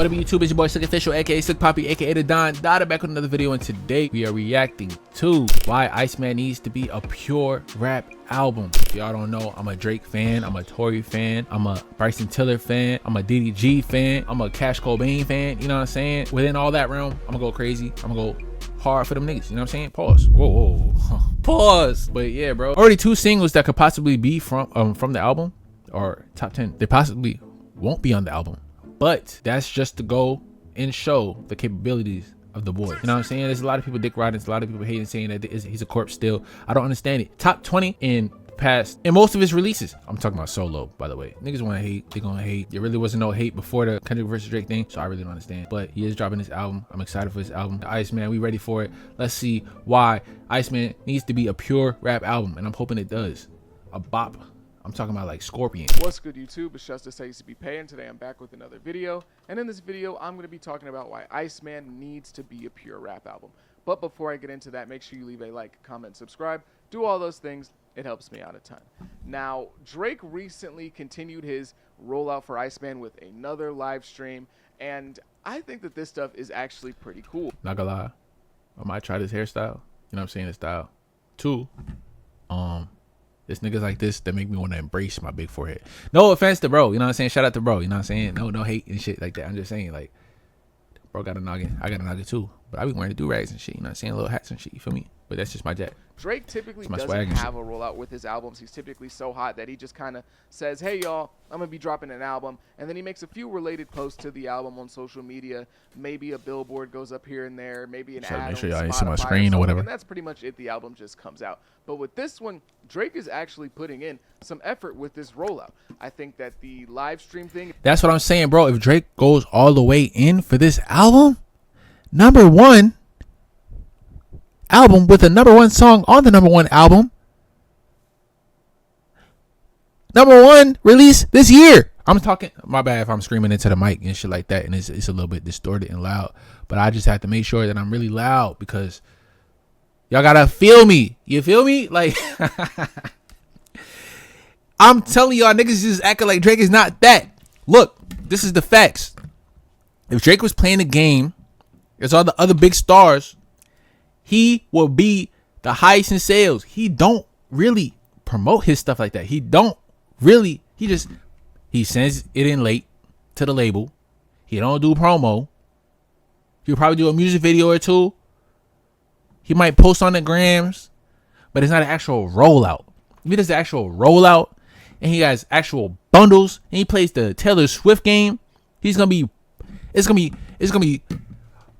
What up, YouTube? It's your boy Slick Official, aka Slick Poppy, aka the Don Dada, back with another video. And today we are reacting to why ICEMAN needs to be a pure rap album. If y'all don't know, I'm a Drake fan, I'm a Tory fan, I'm a Bryson Tiller fan, I'm a DDG fan, I'm a Cash Cobain fan. You know what I'm saying? Within all that realm, I'm gonna go crazy. I'm gonna go hard for them niggas. You know what I'm saying? Pause. Whoa. Pause. But yeah, bro. Already 2 singles that could possibly be from the album or top 10. They possibly won't be on the album. But that's just to go and show the capabilities of the boy. You know what I'm saying? There's a lot of people dick riding. There's a lot of people hating, saying that he's a corpse still. I don't understand it. Top 20 in most of his releases. I'm talking about solo, by the way. Niggas want to hate. They gonna hate. There really wasn't no hate before the Kendrick versus Drake thing, so I really don't understand. But he is dropping this album. I'm excited for this album. ICEMAN, we ready for it. Let's see why ICEMAN needs to be a pure rap album, and I'm hoping it does. A bop. I'm talking about like Scorpion. What's good, YouTube? It's just to be paying. Today I'm back with another video, and in this video I'm going to be talking about why ICEMAN needs to be a pure rap album. But before I get into that, make sure you leave a like, comment, subscribe, do all those things. It helps me out a ton. Now, Drake recently continued his rollout for ICEMAN with another live stream, and I think that this stuff is actually pretty cool. Not gonna lie, I might try this hairstyle. You know what I'm saying? The style. 2, there's niggas like this that make me want to embrace my big forehead. No offense to bro, you know what I'm saying? Shout out to bro, you know what I'm saying? No hate and shit like that. I'm just saying, like, bro got a noggin. I got a noggin too. But I be wearing do-rags and shit, you know what I'm saying? Little hats and shit, you feel me? But that's just my jet. Drake typically doesn't have a rollout with his albums. He's typically so hot that he just kind of says, hey, y'all, I'm going to be dropping an album. And then he makes a few related posts to the album on social media. Maybe a billboard goes up here and there. Maybe an ad make sure on y'all Spotify see my screen or whatever. And that's pretty much it. The album just comes out. But with this one, Drake is actually putting in some effort with this rollout. I think that the live stream thing. That's what I'm saying, bro. If Drake goes all the way in for this album, #1 album with a #1 song on the #1 album, #1 release this year. I'm talking, my bad if I'm screaming into the mic and shit like that, and it's a little bit distorted and loud, but I just have to make sure that I'm really loud because y'all gotta feel me. You feel me? Like, I'm telling y'all, niggas just acting like Drake is not that. Look, this is the facts. If Drake was playing the game, there's all the other big stars, he will be the highest in sales. He don't really promote his stuff like that. He don't really. He sends it in late to the label. He don't do promo. He'll probably do a music video or 2. He might post on the grams, but it's not an actual rollout. If he does the actual rollout and he has actual bundles and he plays the Taylor Swift game, it's gonna be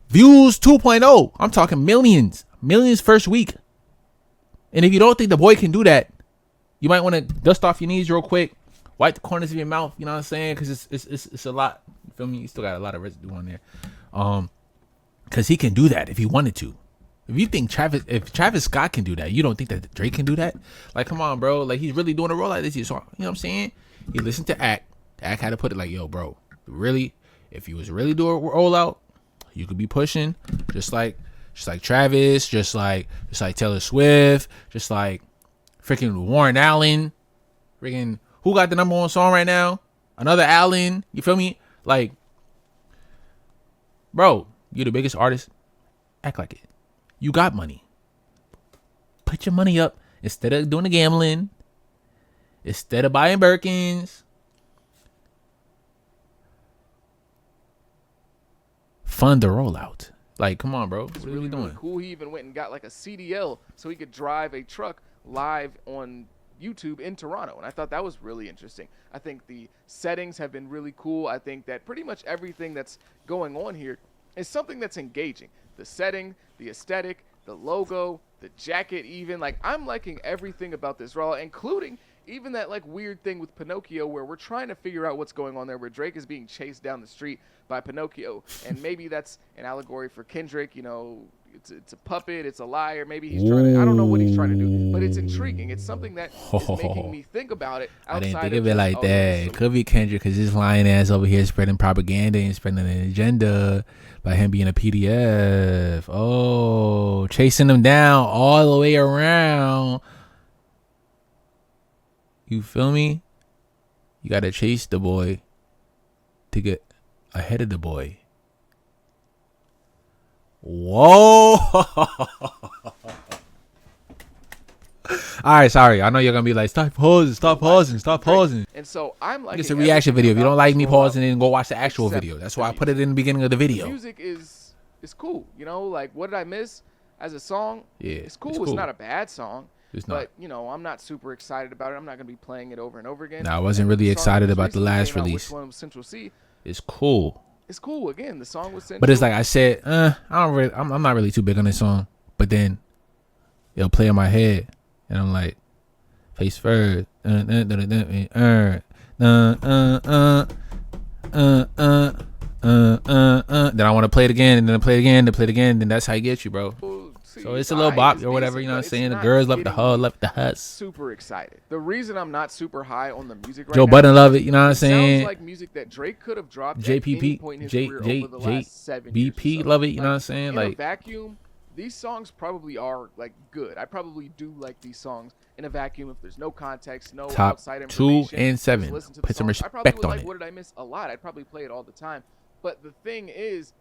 views 2.0. I'm talking millions first week. And if you don't think the boy can do that, you might want to dust off your knees real quick, wipe the corners of your mouth. You know what I'm saying? Because it's a lot. You feel me? You still got a lot of residue on there. Because he can do that if he wanted to. If you think if Travis Scott can do that, you don't think that Drake can do that? Like, come on, bro. Like, he's really doing a rollout this year. So, you know what I'm saying? He listened to Act. Act had to put it like, yo, bro, really, if you was really doing a rollout, you could be pushing just like Travis, just like Taylor Swift, just like freaking Warren Allen, freaking who got the #1 song right now? Another Allen. You feel me? Like, bro, you the biggest artist. Act like it. You got money. Put your money up instead of doing the gambling. Instead of buying Birkins. Fund the rollout. Like, come on, bro. What are we doing? Cool. He even went and got like a CDL so he could drive a truck live on YouTube in Toronto, and I thought that was really interesting. I think the settings have been really cool. I think that pretty much everything that's going on here is something that's engaging. The setting, the aesthetic, the logo, the jacket, even. Like, I'm liking everything about this rollout, including even that like weird thing with Pinocchio where we're trying to figure out what's going on there, where Drake is being chased down the street by Pinocchio, and maybe that's an allegory for Kendrick. You know, it's a puppet, it's a liar. Maybe he's trying to, I don't know what he's trying to do, but it's intriguing. It's something that is making me think about it. I didn't think of it like that. It could be Kendrick because his lying ass over here spreading propaganda and spreading an agenda by him being a PDF. Oh, chasing him down all the way around. You feel me? You gotta chase the boy to get ahead of the boy. Whoa. All right, sorry. I know you're gonna be like, stop pausing, stop pausing, stop pausing. And so I'm like, It's a reaction video. If you don't like me pausing, then go watch the actual except video. That's the why I put it in the beginning of the video. music is cool, you know. Like, what did I miss as a song? Yeah, it's cool. It's not a bad song. It's not. But, you know, I'm not super excited about it. I'm not going to be playing it over and over again. Nah, I wasn't really excited about the last release. Which one was Central C? It's cool. It's cool. Again, the song was Central. But it's like I said, I'm not really too big on this song. But then it'll play in my head, and I'm like, face first. Then I want to play it again, and then play it again, then play it again. Then that's how you get you, bro. So it's a little bop or whatever, you know what I'm saying? The girls love the hug, love the huts. Super excited. The reason I'm not super high on the music right Joe now, Budden love it, you know what I'm saying? Sounds like music that Drake could have dropped at any point in his career over the last 7 years. BP love it, you know what I'm saying? In like a vacuum, these songs probably are like good. I probably do like these songs in a vacuum if there's no context, no top outside information. 2 and 7. Put some I probably respect would on like it. What Did I Miss a lot. I'd probably play it all the time. But the thing is,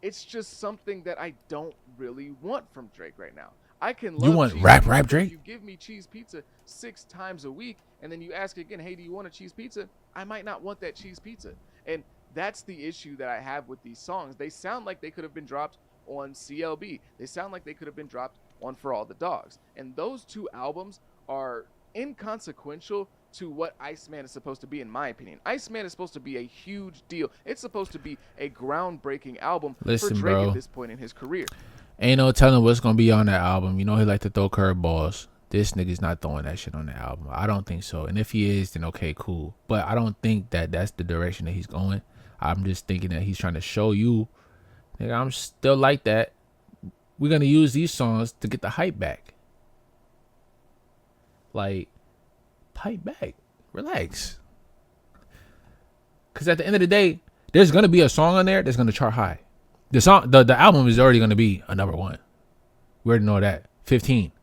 it's just something that I don't really want from Drake right now. I can love You want cheese rap pizza. Drake? If you give me cheese pizza 6 times a week, and then you ask again, hey, do you want a cheese pizza? I might not want that cheese pizza. And that's the issue that I have with these songs. They sound like they could have been dropped on CLB. They sound like they could have been dropped on For All the Dogs. And those 2 albums are inconsequential to what ICEMAN is supposed to be, in my opinion. ICEMAN is supposed to be a huge deal. It's supposed to be a groundbreaking album for Drake bro. at this point in his career. Ain't no telling what's gonna be on that album. You know he like to throw curveballs. This nigga's not throwing that shit on the album. I don't think so. And if he is, then okay, cool. But I don't think that that's the direction that he's going. I'm just thinking that he's trying to show you, nigga, I'm still like that. We're gonna use these songs to get the hype back. Like, pipe back. Relax. Cause at the end of the day, there's gonna be a song on there that's gonna chart high. The song, the album is already gonna be a #1. We already know that. 15.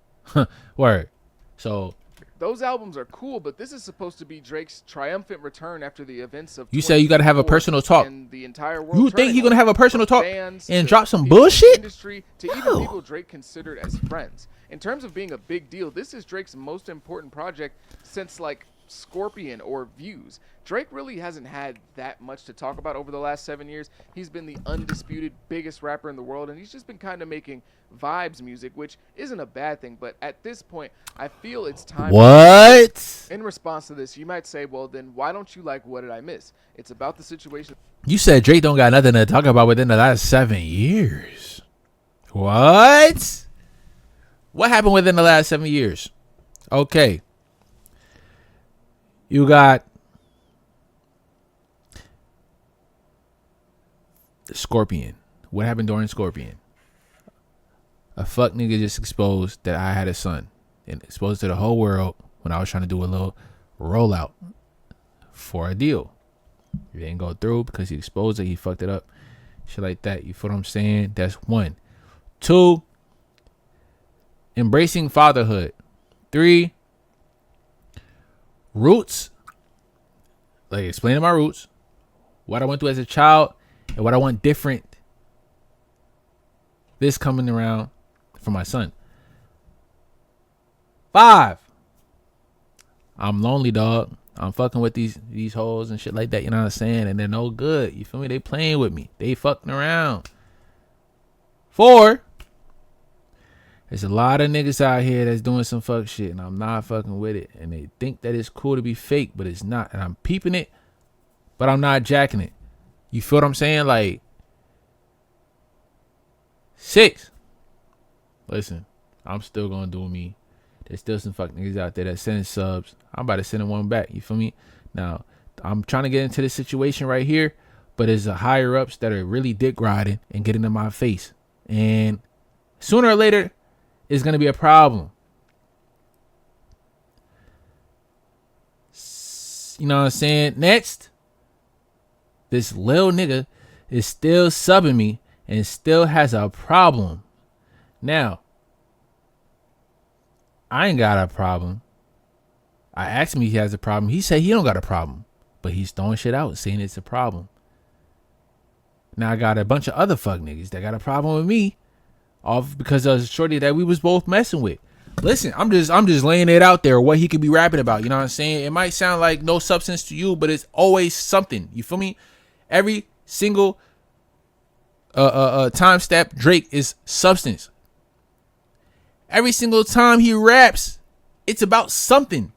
Word. So those albums are cool, but this is supposed to be Drake's triumphant return after the events of. You say you gotta have a personal talk. And the entire world. You think he's gonna have a personal talk and drop some people in the bullshit? Industry, to even people Drake considered as friends. In terms of being a big deal, this is Drake's most important project since like Scorpion or Views. Drake really hasn't had that much to talk about over the last 7 years. He's been the undisputed biggest rapper in the world, and he's just been kind of making vibes music, which isn't a bad thing. But at this point, I feel it's time. What? In response to this, you might say, well, then why don't you like What Did I Miss? It's about the situation. You said Drake don't got nothing to talk about within the last 7 years. What? What happened within the last 7 years? Okay. You got Scorpion. What happened during Scorpion? A fuck nigga just exposed that I had a son and exposed to the whole world when I was trying to do a little rollout for a deal. It didn't go through because he exposed it. He fucked it up. Shit like that. You feel what I'm saying? That's 1. 2, embracing fatherhood. 3, roots. Like explaining my roots. What I went through as a child and what I want different this coming around for my son. 5, I'm lonely, dog. I'm fucking with these hoes and shit like that, you know what I'm saying? And they're no good. You feel me? They playing with me. They fucking around. 4, there's a lot of niggas out here that's doing some fuck shit and I'm not fucking with it. And they think that it's cool to be fake, but it's not. And I'm peeping it, but I'm not jacking it. You feel what I'm saying? Like, 6, listen, I'm still gonna do me. There's still some fuck niggas out there that sending subs. I'm about to send one back. You feel me? Now, I'm trying to get into this situation right here, but there's a higher ups that are really dick riding and getting in my face. And sooner or later, it's gonna be a problem. You know what I'm saying? Next, this little nigga is still subbing me and still has a problem. Now, I ain't got a problem. I asked him if he has a problem. He said he don't got a problem, but he's throwing shit out saying it's a problem. Now I got a bunch of other fuck niggas that got a problem with me off because of shorty that we was both messing with. Listen, I'm just laying it out there what he could be rapping about. You know what I'm saying? It might sound like no substance to you, but it's always something. You feel me? Every single time step Drake is substance. Every single time he raps, it's about something.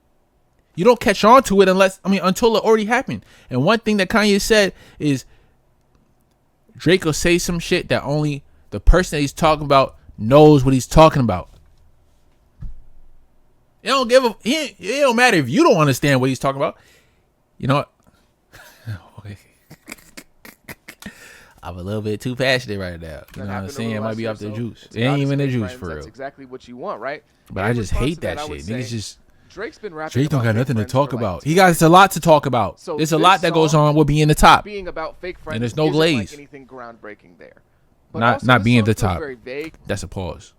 You don't catch on to it until it already happened. And one thing that Kanye said is Drake will say some shit that only the person that he's talking about knows what he's talking about. It don't matter if you don't understand what he's talking about. You know what? I'm a little bit too passionate right now. You know what I'm saying? It might be off the juice. It ain't even the juice for real. That's exactly what you want, right? But I just hate that shit. Niggas just Drake's been rapping. Drake don't got nothing to talk about. He got a lot to talk about. So there's a lot that goes on with being the top. Being about fake friends, and there's no glaze. Like anything groundbreaking there. But not being the top. Very vague. That's a pause.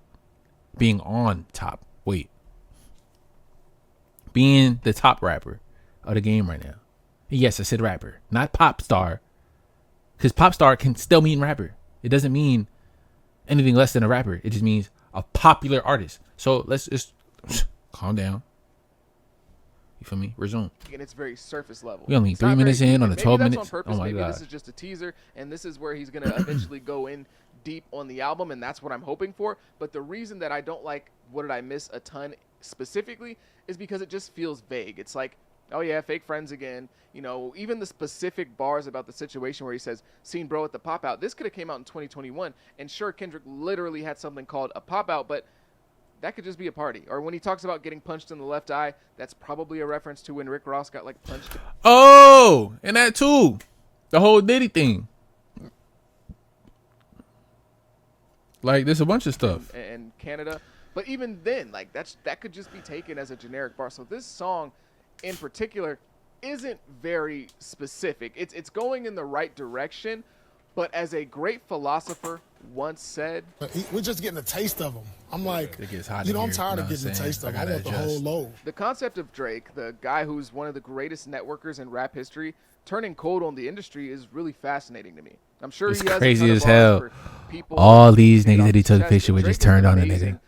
Being on top. Wait. Being the top rapper of the game right now. Yes, I said rapper, not pop star. Because pop star can still mean rapper. It doesn't mean anything less than a rapper. It just means a popular artist. So let's just calm down. You feel me? Resume. And it's very surface level. We only 3 minutes in on the 12 minutes. On purpose. Maybe this is just a teaser, and this is where he's going to eventually go in deep on the album, and that's what I'm hoping for. But the reason that I don't like What Did I Miss a ton specifically is because it just feels vague. It's like, oh yeah, fake friends again. You know, even the specific bars about the situation where he says, seen bro at the pop out. This could have came out in 2021. And sure, Kendrick literally had something called a pop out, but that could just be a party. Or when he talks about getting punched in the left eye, that's probably a reference to when Rick Ross got like punched. Oh, and that too. The whole Diddy thing. Like, there's a bunch of stuff. And Canada. But even then, like, that could just be taken as a generic bar. So this song in particular isn't very specific. It's going in the right direction, but as a great philosopher once said, we're just getting a taste of them. I'm like, I'm tired of getting a taste of them. I want the whole load. The concept of Drake, the guy who's one of the greatest networkers in rap history, turning cold on the industry is really fascinating to me. I'm sure it's he has crazy as hell. All these niggas that he took a picture with just turned on a nigga.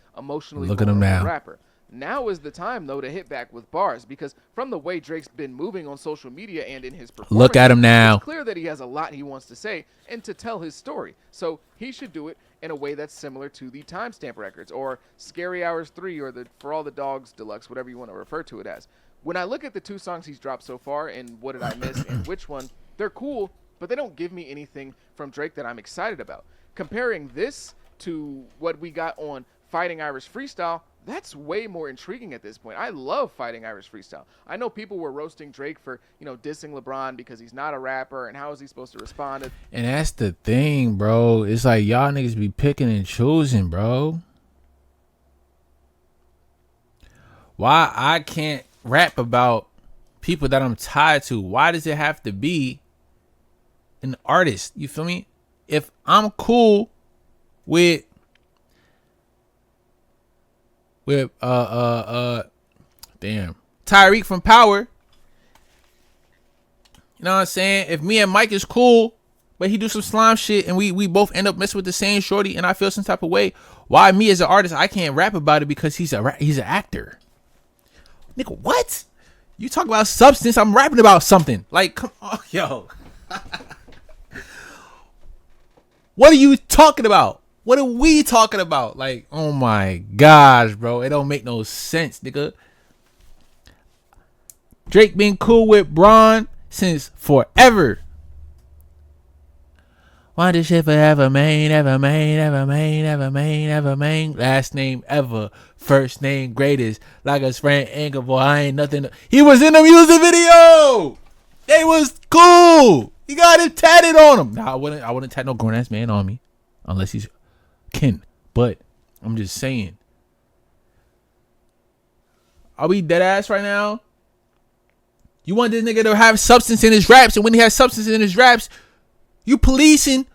Look at him now. Rapper. Now is the time, though, to hit back with bars, because from the way Drake's been moving on social media and in his performance, look at him now. It's clear that he has a lot he wants to say and to tell his story. So he should do it in a way that's similar to the Timestamp Records or Scary Hours 3 or the For All the Dogs Deluxe, whatever you want to refer to it as. When I look at the two songs he's dropped so far and What Did I Miss and Which One, they're cool, but they don't give me anything from Drake that I'm excited about. Comparing this to what we got on Fighting Irish Freestyle, that's way more intriguing at this point. I love Fighting Irish Freestyle. I know people were roasting Drake for, dissing LeBron because he's not a rapper and how is he supposed to respond? And that's the thing, bro. It's like y'all niggas be picking and choosing, bro. Why I can't rap about people that I'm tied to? Why does it have to be an artist? You feel me? If I'm cool with Tyreek from Power, you know what I'm saying? If me and Mike is cool, but he do some slime shit and we both end up messing with the same shorty and I feel some type of way, why me as an artist I can't rap about it because he's an actor? Nigga, what? You talk about substance, I'm rapping about something. Like, come on, yo. What are you talking about? What are we talking about? Like, oh my gosh, bro. It don't make no sense, nigga. Drake been cool with Braun since forever. Want this shit forever, man. Ever, man. Ever, man. Ever, man. Ever, man. Last name ever. First name greatest. Like a friend Anchor, boy. I ain't nothing. He was in the music video. They was cool. He got it tatted on him. Nah, I wouldn't tat no grown ass man on me. Unless he's kin. But I'm just saying. Are we dead ass right now? You want this nigga to have substance in his raps, and when he has substance in his raps, you policing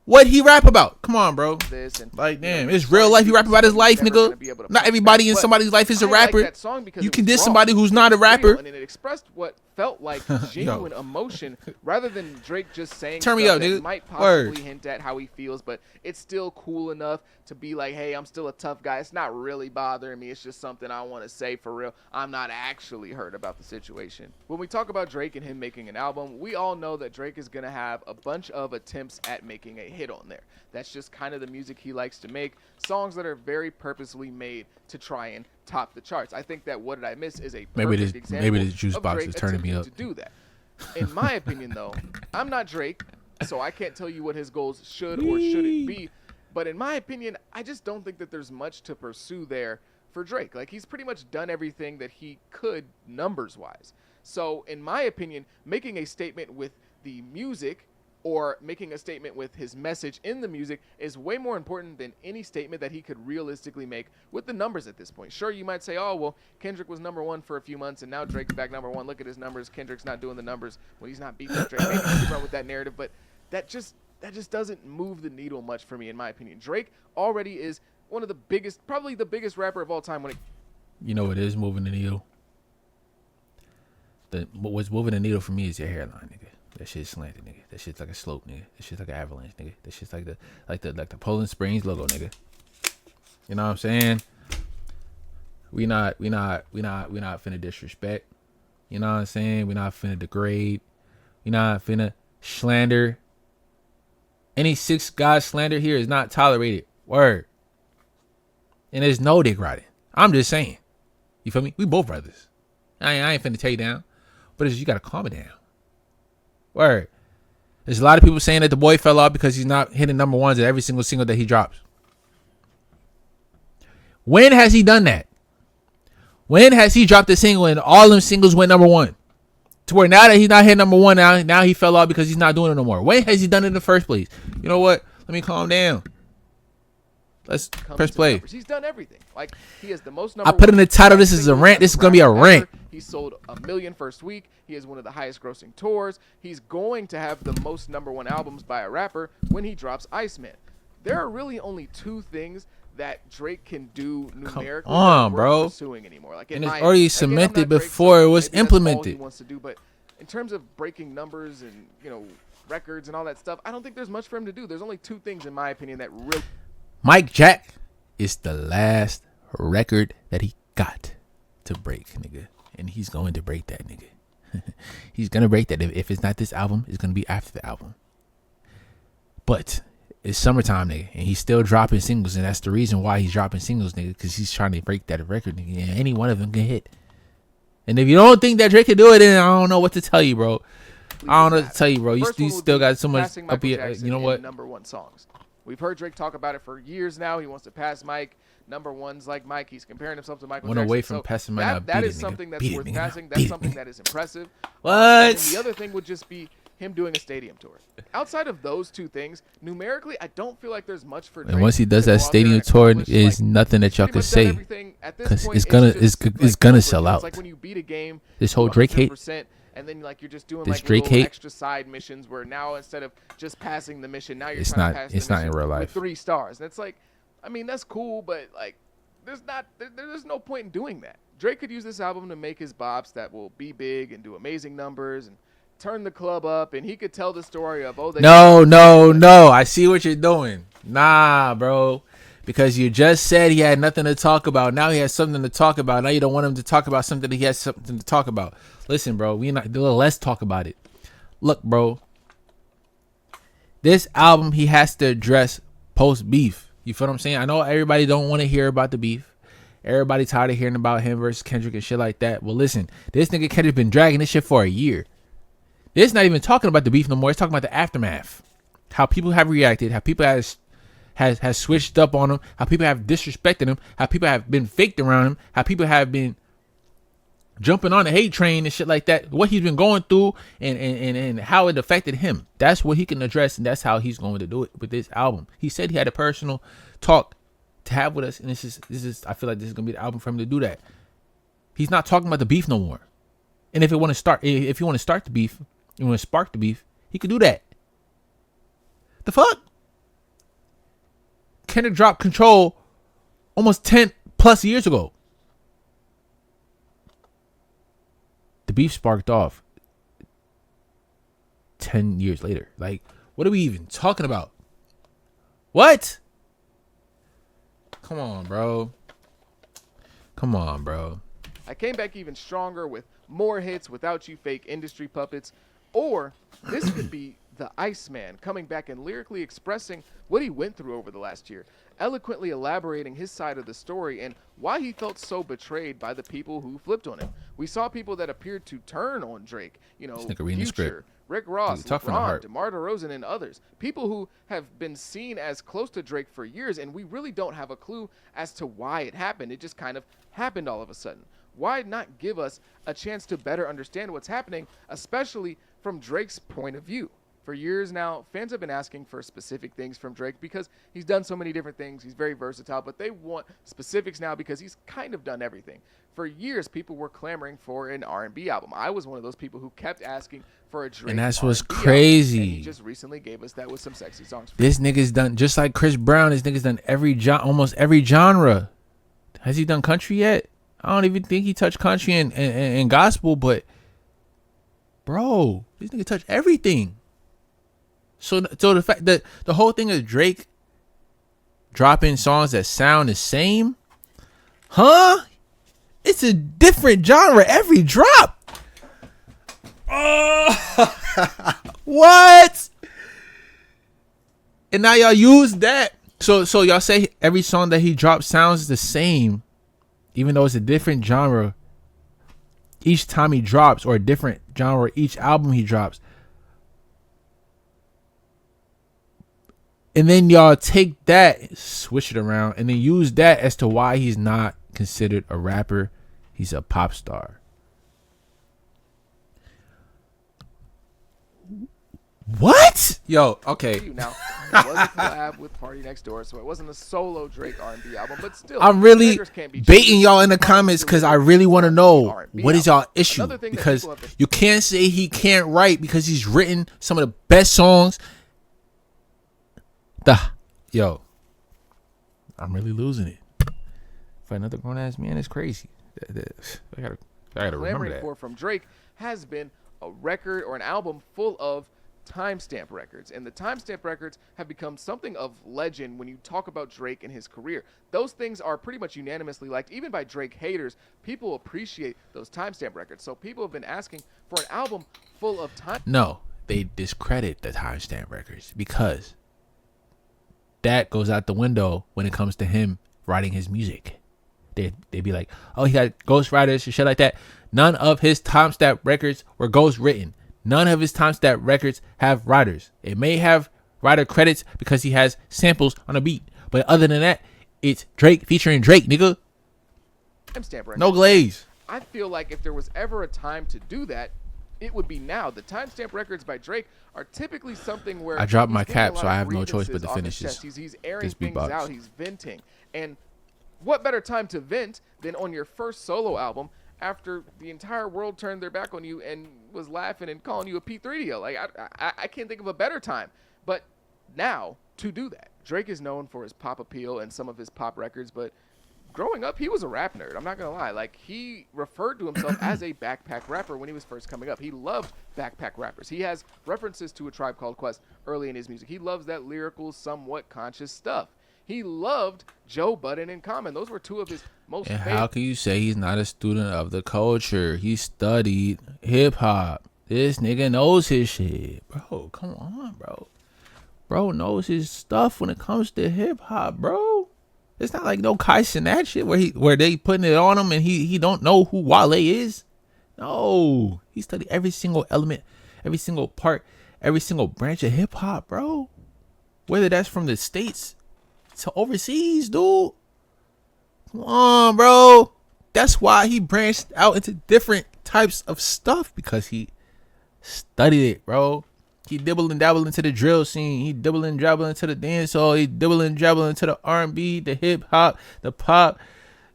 what he rap about. Come on, bro. This and, like, damn, it's real life. He rap about his life, nigga. Not everybody in somebody's life is a rapper. That song because you can diss somebody who's not a rapper. And it expressed what felt like genuine emotion rather than Drake just saying Turn me up, that nigga. might possibly hint at how he feels, but it's still cool enough to be like, hey, I'm still a tough guy. It's not really bothering me. It's just something I want to say for real. I'm not actually hurt about the situation. When we talk about Drake and him making an album, we all know that Drake is going to have a bunch of attempts at making a hit on there. That's just kind of the music he likes to make, songs that are very purposely made to try and top the charts. I think that What Did I Miss is a perfect example maybe this juice of box Drake is turning me up to do that. In my opinion, though, I'm not Drake, so I can't tell you what his goals should or shouldn't be. But in my opinion, I just don't think that there's much to pursue there for Drake. Like, he's pretty much done everything that he could numbers-wise. So, in my opinion, making a statement with the music or making a statement with his message in the music is way more important than any statement that he could realistically make with the numbers at this point. Sure, you might say, oh, well, Kendrick was #1 for a few months, and now Drake's back #1. Look at his numbers. Kendrick's not doing the numbers when he's not beating Drake. Maybe you can run with that narrative, but that just doesn't move the needle much for me, in my opinion. Drake already is one of the biggest, probably the biggest rapper of all time. You know what is moving the needle? What's moving the needle for me is your hairline, nigga. That shit's slanted, nigga. That shit's like a slope, nigga. That shit's like an avalanche, nigga. That shit's like the Poland Springs logo, nigga. You know what I'm saying? We not finna disrespect. You know what I'm saying? We not finna degrade. We not finna slander. Any 6 guys slander here is not tolerated. Word. And there's no dick riding. I'm just saying. You feel me? We both brothers. I ain't finna tear you down. But you gotta calm it down. Word. There's a lot of people saying that the boy fell off because he's not hitting #1s at every single single that he drops. When has he done that? When has he dropped a single and all them singles went #1? To where now that he's not hitting #1, now he fell off because he's not doing it no more. When has he done it in the first place? You know what? Let me calm down. Let's press play. He's done everything. Like, he has the most I put in the title, this is a rant. This is going to be a rant. He sold 1 million first week. He has one of the highest grossing tours. He's going to have the most #1 albums by a rapper when he drops ICEMAN. There are really only 2 things that Drake can do numerically that we're pursuing anymore. Like, and it's already cemented before it was implemented. That's all he wants to do, but in terms of breaking numbers and, you know, records and all that stuff, I don't think there's much for him to do. There's only 2 things, in my opinion, that really... Mike Jack is the last record that he got to break, nigga. And he's going to break that, nigga. He's going to break that. If it's not this album, it's going to be after the album. But it's summertime, nigga. And he's still dropping singles. And that's the reason why he's dropping singles, nigga. Because he's trying to break that record, nigga. And any one of them can hit. And if you don't think that Drake can do it, then I don't know what to tell you, bro. I don't know what to tell you, bro. You still got so much up here. You know what? #1 songs. We've heard Drake talk about it for years now. He wants to pass Mike. #1s like Mike. He's comparing himself to Michael Jackson. Went away from passing Mike. That is something that's worth passing. That's something that is impressive. What? And the other thing would just be him doing a stadium tour. Outside of those 2 things, numerically, I don't feel like there's much for Drake. And once he does that stadium tour, is nothing that y'all can say, because it's gonna sell out. It's like when you beat a game, this whole Drake hate. And then, like, you're just doing this like Drake little hate extra side missions where now instead of just passing the mission, now you're it's trying not to pass it's the not in mission real life with 3 stars. And it's like, I mean, that's cool, but like, there's no point in doing that. Drake could use this album to make his bops that will be big and do amazing numbers and turn the club up, and he could tell the story of no. I see what you're doing. Nah, bro. Because you just said he had nothing to talk about. Now he has something to talk about. Now you don't want him to talk about something that he has something to talk about. Listen, bro, let's talk about it. Look, bro. This album, he has to address post-beef. You feel what I'm saying? I know everybody don't want to hear about the beef. Everybody tired of hearing about him versus Kendrick and shit like that. Well, listen, this nigga Kendrick been dragging this shit for a year. This not even talking about the beef no more. It's talking about the aftermath. How people have reacted. How people has switched up on him, how people have disrespected him, how people have been faked around him, how people have been jumping on the hate train and shit like that, what he's been going through and how it affected him. That's what he can address, and that's how he's going to do it with this album. He said he had a personal talk to have with us, and this is I feel like this is gonna be the album for him to do that. He's not talking about the beef no more. And if you want to start the beef, you want to spark the beef, he could do that. The fuck? Kendrick dropped Control almost 10 plus years ago. The beef sparked off 10 years later. Like, what are we even talking about? What? Come on, bro. Come on, bro. I came back even stronger with more hits without you fake industry puppets. Or this could be the Iceman coming back and lyrically expressing what he went through over the last year, eloquently elaborating his side of the story and why he felt so betrayed by the people who flipped on him. We saw people that appeared to turn on Drake, you know, Future, Rick Ross, LeBron, DeMar DeRozan, and others. People who have been seen as close to Drake for years, and we really don't have a clue as to why it happened. It just kind of happened all of a sudden. Why not give us a chance to better understand what's happening, especially from Drake's point of view? For years now, fans have been asking for specific things from Drake because he's done so many different things. He's very versatile, but they want specifics now because he's kind of done everything. For years, people were clamoring for an R&B album. I was one of those people who kept asking for a Drake. And that's what's R&B crazy. album, and he just recently gave us that with some sexy songs. This nigga's done, just like Chris Brown, this nigga's done almost every genre. Has he done country yet? I don't even think he touched country and gospel, but bro, this nigga touched everything. So the fact that the whole thing of Drake dropping songs that sound the same, huh? It's a different genre every drop. What? And now y'all use that. So y'all say every song that he drops sounds the same, even though it's a different genre each time he drops, or a different genre each album he drops. And then y'all take that, switch it around, and then use that as to why he's not considered a rapper. He's a pop star. What? Yo, okay. Now, it was a collab with Party Next Door, so it wasn't a solo Drake R&B album, but still. I'm really baiting y'all in the comments because I really want to know what is y'all issue. Because you can't say he can't write because he's written some of the best songs. Yo, I'm really losing it. For another grown ass man, it's crazy. I gotta remember that. For from Drake has been a record or an album full of timestamp records, and the timestamp records have become something of legend when you talk about Drake and his career. Those things are pretty much unanimously liked, even by Drake haters. People appreciate those timestamp records, so people have been asking for an album full of time. No, they discredit the timestamp records because that goes out the window when it comes to him writing his music. They'd be like, oh, he got ghostwriters and shit like that. None of his timestamp records were ghost written. None of his timestamp records have writers. It may have writer credits because he has samples on a beat, but other than that, it's Drake featuring Drake, nigga. Timestamp records. No glaze. I feel like if there was ever a time to do that, it would be now. The timestamp records by Drake are typically something where I dropped my cap, so I have no choice but to finish this. He's airing things out. He's venting. And what better time to vent than on your first solo album after the entire world turned their back on you and was laughing and calling you a P3DO? Like, I can't think of a better time. But now, to do that. Drake is known for his pop appeal and some of his pop records, but growing up, he was a rap nerd. I'm not going to lie. Like, he referred to himself as a backpack rapper when he was first coming up. He loved backpack rappers. He has references to A Tribe Called Quest early in his music. He loves that lyrical, somewhat conscious stuff. He loved Joe Budden and Common. Those were two of his most favorite. And how can you say he's not a student of the culture? He studied hip-hop. This nigga knows his shit. Bro, come on, bro. Bro knows his stuff when it comes to hip-hop, bro. It's not like no Kai Cenat shit where they putting it on him and he don't know who Wale is. No, he studied every single element, every single part, every single branch of hip hop, bro. Whether that's from the States to overseas, dude. Come on, bro. That's why he branched out into different types of stuff, because he studied it, bro. He dibble and dabble into the drill scene. He dibble and dabble into the dancehall. He dibble and dabble into the R&B, the hip hop, the pop.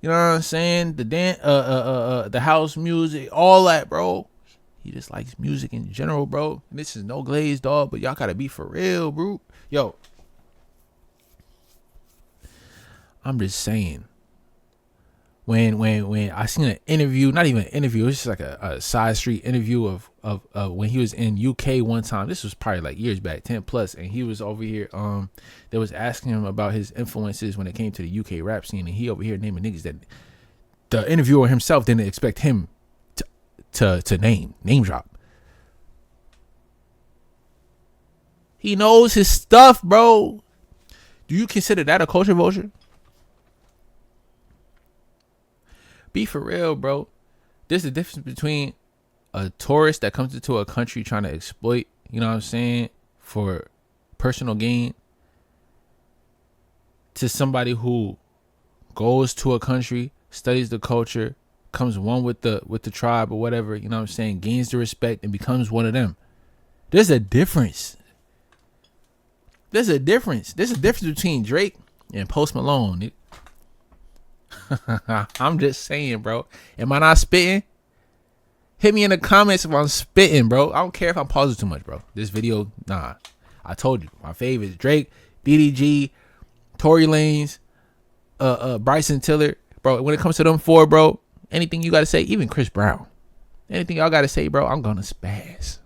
You know what I'm saying? The house music, all that, bro. He just likes music in general, bro. And this is no glaze, dog, but y'all gotta be for real, bro. Yo, I'm just saying. When I seen an interview, not even an interview, it was just like a side street interview of when he was in UK one time. This was probably like years back, 10 plus, and he was over here. They was asking him about his influences when it came to the UK rap scene, and he over here naming niggas that the interviewer himself didn't expect him to name drop. He knows his stuff, bro. Do you consider that a culture vulture? Be for real, bro. There's a difference between a tourist that comes into a country trying to exploit, you know what I'm saying, for personal gain, to somebody who goes to a country, studies the culture, comes one with the tribe or whatever, you know what I'm saying, gains the respect and becomes one of them. There's a difference. There's a difference between Drake and Post Malone. I'm just saying, bro. Am I not spitting? Hit me in the comments if I'm spitting, bro. I don't care if I'm pausing too much, bro. This video, nah. I told you, my favorites: Drake, DDG, Tory Lanez, Bryson Tiller, bro. When it comes to them four, bro, anything you gotta say, even Chris Brown, anything y'all gotta say, bro, I'm gonna spaz.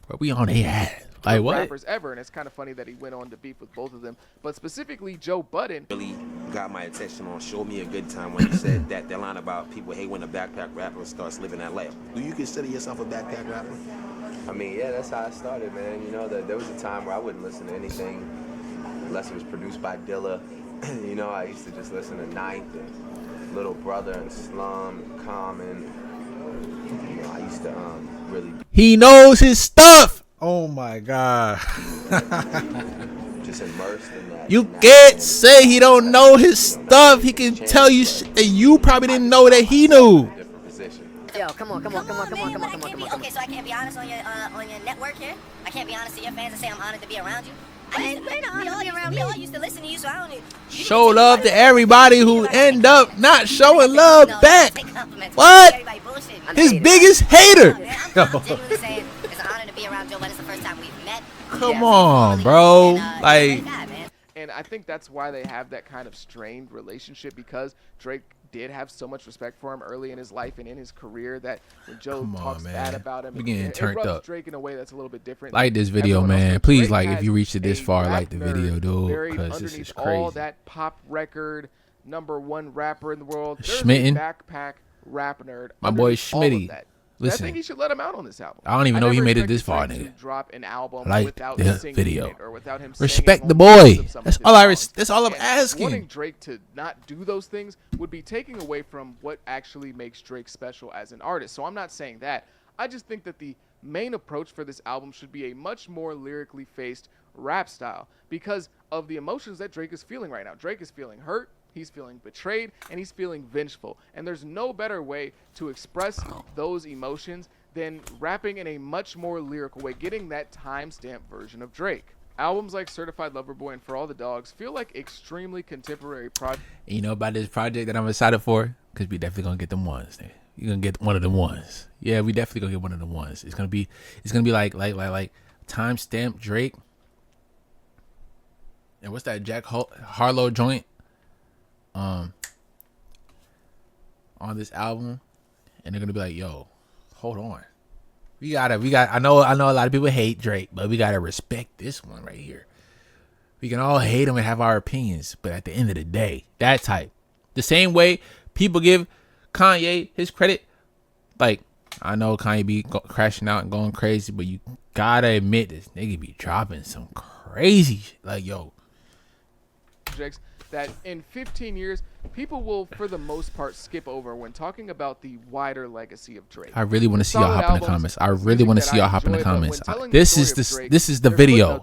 Bro, we on their ass. Like what? Rappers ever, and it's kind of funny that he went on to beef with both of them, but specifically Joe Budden really got my attention on Show Me a Good Time when he said that line about people hate when a backpack rapper starts living that life. Do you consider yourself a backpack rapper? I mean, yeah, that's how I started, man. You know, there was a time where I wouldn't listen to anything unless it was produced by Dilla. You know, I used to just listen to Ninth and Little Brother and Slum and Common. You know, I used to really... He knows his stuff! Oh my God. just immersed in that. You can't say he don't know his stuff. He can tell you shit that you probably didn't know that he knew. Yo, come on. Okay, so I can't be honest on your network here? I can't be honest to your fans and say I'm honored to be around you? We all used to listen to you, so I don't... Show love to everybody who end up not showing love back. What? His biggest hater. Come on, bro. Like... And I think that's why they have that kind of strained relationship, because Drake did have so much respect for him early in his life and in his career that when Joe talks bad about him, we're getting turned up. Drake in a way that's a little bit different. Like this video, man. Please, like, if you reached it this far, like the video, dude, because this is crazy. All that pop record, #1 rapper in the world. Schmitten, backpack rap nerd. My boy Schmitty. Listen, I think he should let him out on this album. I don't even know he made it this far, nigga. Drop an album like without the video. video. Or without him respect the boy. That's all that's all I'm asking. Wanting Drake to not do those things would be taking away from what actually makes Drake special as an artist. So I'm not saying that. I just think that the main approach for this album should be a much more lyrically faced rap style because of the emotions that Drake is feeling right now. Drake is feeling hurt. He's feeling betrayed, and he's feeling vengeful. And there's no better way to express those emotions than rapping in a much more lyrical way, getting that timestamp version of Drake. Albums like Certified Lover Boy and For All the Dogs feel like extremely contemporary projects. You know about this project that I'm excited for? Because we definitely gonna get them ones. You're gonna get one of them ones. Yeah, we definitely gonna get one of them ones. It's gonna be like timestamp Drake. And what's that Jack Harlow joint? On this album, and they're gonna be like, yo, hold on, we got I know a lot of people hate Drake, but we gotta respect this one right here. We can all hate him and have our opinions, but at the end of the day, that type, the same way people give Kanye his credit, like, I know Kanye be crashing out and going crazy, but you gotta admit this nigga be dropping some crazy shit. Like, yo, that in 15 years, people will, for the most part, skip over when talking about the wider legacy of Drake. I really want to see y'all hop in the comments. I really want to see y'all hop in the comments. This is the video.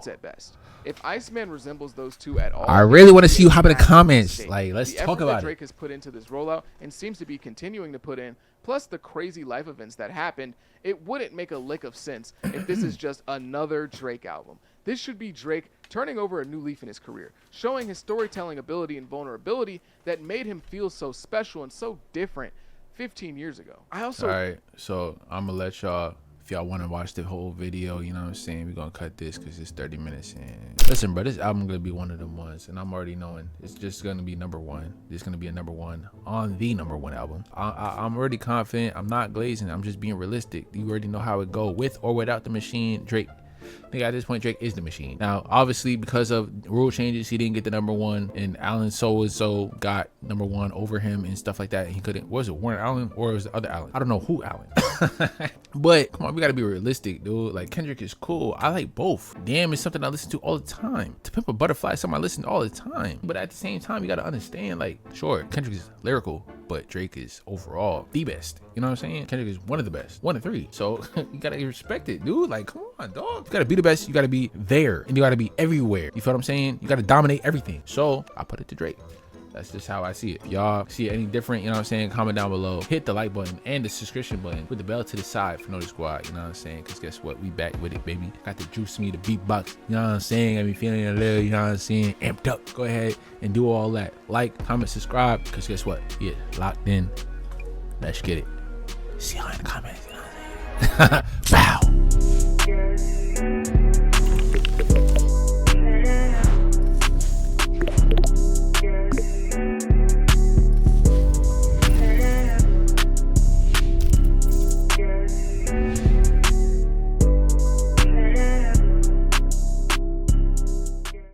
If ICEMAN resembles those two at all, I really want to see you hop in the comments. Like, let's talk about it. Drake has put into this rollout and seems to be continuing to put in, plus the crazy life events that happened, it wouldn't make a lick of sense if this is just another Drake album. This should be Drake turning over a new leaf in his career, showing his storytelling ability and vulnerability that made him feel so special and so different 15 years ago. All right, so I'm gonna let y'all. If y'all want to watch the whole video, you know what I'm saying, we're gonna cut this because it's 30 minutes in. Listen, bro, this album gonna be one of them ones, and I'm already knowing it's just gonna be #1. It's gonna be a #1 on the #1 album. I'm already confident. I'm not glazing. I'm just being realistic. You already know how it go with or without the machine. Drake, I think at this point Drake is the machine. Now obviously because of rule changes he didn't get the #1, and Allen so got #1 over him and stuff like that, and he couldn't. Was it Warren Allen or was it the other Allen? I don't know who Allen. But come on, we gotta be realistic, dude. Like, Kendrick is cool. I like both. Damn is something I listen to all the time. To Pimp a Butterfly is something I listen to all the time. But at the same time, you gotta understand, like, sure, Kendrick is lyrical, but Drake is overall the best. You know what I'm saying? Kendrick is one of the best, 1 of 3. So you gotta respect it, dude. Like, come on, dog. You gotta be the best. You gotta be there, and you gotta be everywhere. You feel what I'm saying? You gotta dominate everything. So I put it to Drake. That's just how I see it. If y'all see it any different, you know what I'm saying, comment down below. Hit the like button and the subscription button with the bell to the side for Notice Squad, you know what I'm saying? Because guess what? We back with it, baby. Got the juice me, the beatbox, you know what I'm saying? I be feeling a little, you know what I'm saying, amped up. Go ahead and do all that. Like, comment, subscribe, because guess what? Yeah, locked in. Let's get it. See y'all in the comments, you know what I'm saying? Bow.